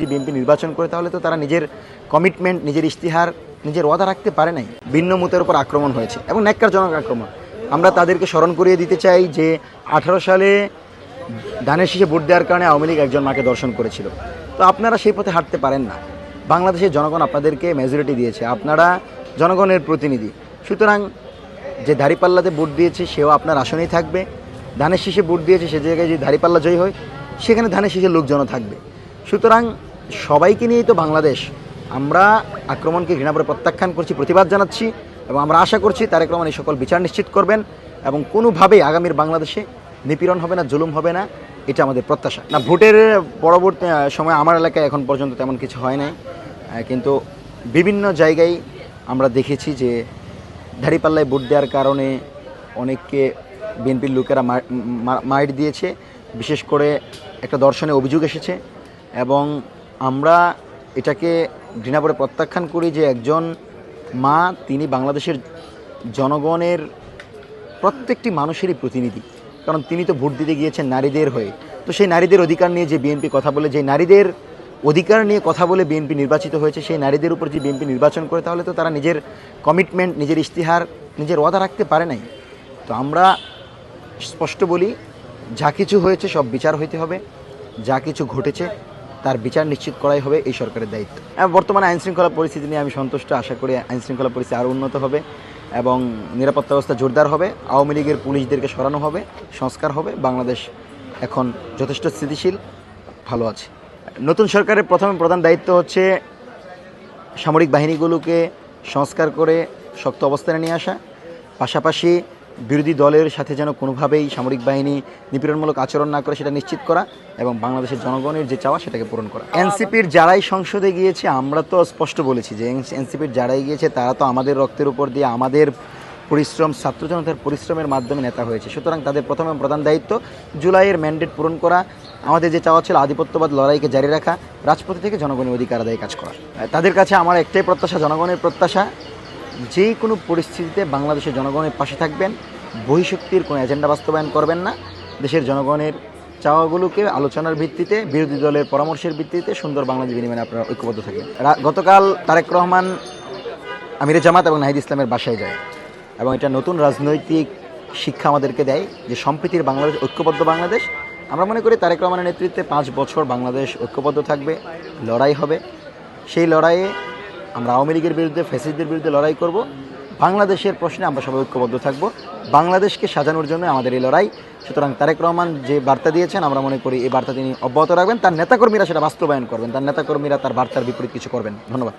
যদি বিএনপি নির্বাচন করে তাহলে তো তারা নিজের কমিটমেন্ট, নিজের ইশতিহার, নিজের ওয়াদা রাখতে পারে নাই। ভিন্ন মতের উপর আক্রমণ হয়েছে এবং ন্যাক্কারজনক আক্রমণ। আমরা তাদেরকে স্মরণ করিয়ে দিতে চাই যে 18 সালে ধানের শীষে ভোট দেওয়ার কারণে আওয়ামী লীগ একজন মাকে দর্শন করেছিল। তো আপনারা সেই পথে হাঁটতে পারেন না। বাংলাদেশের জনগণ আপনাদেরকে মেজরিটি দিয়েছে, আপনারা জনগণের প্রতিনিধি। সুতরাং যে দাঁড়িপাল্লাতে ভোট দিয়েছে সেও আপনার আসনেই থাকবে। ধানের শীষে ভোট দিয়েছে সে জায়গায় যদি দাঁড়িপাল্লা জয়ী হয় সেখানে ধানের শীষের লোকজনও থাকবে। সুতরাং সবাইকে নিয়েই তো বাংলাদেশ। আমরা আক্রমণকে ঘৃণা করে প্রত্যাখ্যান করছি, প্রতিবাদ জানাচ্ছি এবং আমরা আশা করছি তারেক রহমান এই সকল বিচার নিশ্চিত করবেন এবং কোনোভাবেই আগামীর বাংলাদেশে নিপীড়ন হবে না, জুলুম হবে না, এটা আমাদের প্রত্যাশা। না, ভোটের পরবর্তী সময় আমার এলাকায় এখন পর্যন্ত তেমন কিছু হয় নাই, কিন্তু বিভিন্ন জায়গায় আমরা দেখেছি যে দাঁড়িপাল্লায় ভোট দেওয়ার কারণে অনেককে বিএনপির লোকেরা মাইট দিয়েছে। বিশেষ করে একটা দর্শনে অভিযোগ এসেছে এবং আমরা এটাকে ঘৃণা করে প্রত্যাখ্যান করি যে একজন মা, তিনি বাংলাদেশের জনগণের প্রত্যেকটি মানুষেরই প্রতিনিধি, কারণ তিনি তো ভোট দিতে গিয়েছেন নারীদের হয়ে। তো সেই নারীদের অধিকার নিয়ে যে বিএনপি কথা বলে, যে নারীদের অধিকার নিয়ে কথা বলে বিএনপি নির্বাচিত হয়েছে, সেই নারীদের উপর যে বিএনপি নির্বাচন করে তাহলে তো তারা নিজের কমিটমেন্ট, নিজের ইশতিহার, নিজের ওয়াদা রাখতে পারে নাই। তো আমরা স্পষ্ট বলি, যা কিছু হয়েছে সব বিচার হইতে হবে, যা কিছু ঘটেছে তার বিচার নিশ্চিত করাই হবে এই সরকারের দায়িত্ব। বর্তমানে আইনশৃঙ্খলা পরিস্থিতি নিয়ে আমি সন্তুষ্ট। আশা করি আইনশৃঙ্খলা পরিস্থিতি আরও উন্নত হবে এবং নিরাপত্তা ব্যবস্থা জোরদার হবে। আওয়ামী লীগের পুলিশদেরকে সরানো হবে, সংস্কার হবে। বাংলাদেশ এখন যথেষ্ট স্থিতিশীল, ভালো আছে। নতুন সরকারের প্রধান দায়িত্ব হচ্ছে সামরিক বাহিনীগুলোকে সংস্কার করে শক্ত অবস্থানে নিয়ে আসা, পাশাপাশি বিরোধী দলের সাথে যেন কোনোভাবেই সামরিক বাহিনী নিপীড়নমূলক আচরণ না করে সেটা নিশ্চিত করা এবং বাংলাদেশের জনগণের যে চাওয়া সেটাকে পূরণ করা। এনসিপির যারাই সংসদে গিয়েছে আমরা তো স্পষ্ট বলেছি যে এনসিপির যারাই গিয়েছে তারা তো আমাদের রক্তের উপর দিয়ে, আমাদের পরিশ্রম, ছাত্র জনতার পরিশ্রমের মাধ্যমে নেতা হয়েছে। সুতরাং তাদের প্রধান দায়িত্ব জুলাইয়ের ম্যান্ডেট পূরণ করা, আমাদের যে চাওয়া ছিল আধিপত্যবাদ লড়াইকে জারি রাখা, রাজপথে থেকে জনগণের অধিকার আদায়ে কাজ করা। তাদের কাছে আমার একটাই প্রত্যাশা, জনগণের প্রত্যাশা, যে কোনো পরিস্থিতিতে বাংলাদেশের জনগণের পাশে থাকবেন, বহিঃশক্তির কোনো এজেন্ডা বাস্তবায়ন করবেন না, দেশের জনগণের চাওয়াগুলোকে আলোচনার ভিত্তিতে, বিরোধী দলের পরামর্শের ভিত্তিতে সুন্দর বাংলাদেশ বিনিময়ে আপনারা ঐক্যবদ্ধ থাকবেন। গতকাল তারেক রহমান আমিরে জামাত এবং নাহিদ ইসলামের বাসায় যায় এবং এটা নতুন রাজনৈতিক শিক্ষা আমাদেরকে দেয় যে সম্প্রীতির বাংলাদেশ, ঐক্যবদ্ধ বাংলাদেশ। আমরা মনে করি তারেক রহমানের নেতৃত্বে 5 বছর বাংলাদেশ ঐক্যবদ্ধ থাকবে, লড়াই হবে। সেই লড়াইয়ে আমরা আওয়ামী লীগের বিরুদ্ধে, ফ্যাসিস্টদের বিরুদ্ধে লড়াই করব। বাংলাদেশের প্রশ্নে আমরা সবাই ঐক্যবদ্ধ থাকব, বাংলাদেশকে সাজানোর জন্য আমাদের এই লড়াই। সুতরাং তারেক রহমান যে বার্তা দিয়েছেন আমরা মনে করি এই বার্তা তিনি অব্যাহত রাখবেন, তার নেতাকর্মীরা সেটা বাস্তবায়ন করবেন, তার নেতাকর্মীরা তার বার্তার বিপরীত কিছু করবেন। ধন্যবাদ।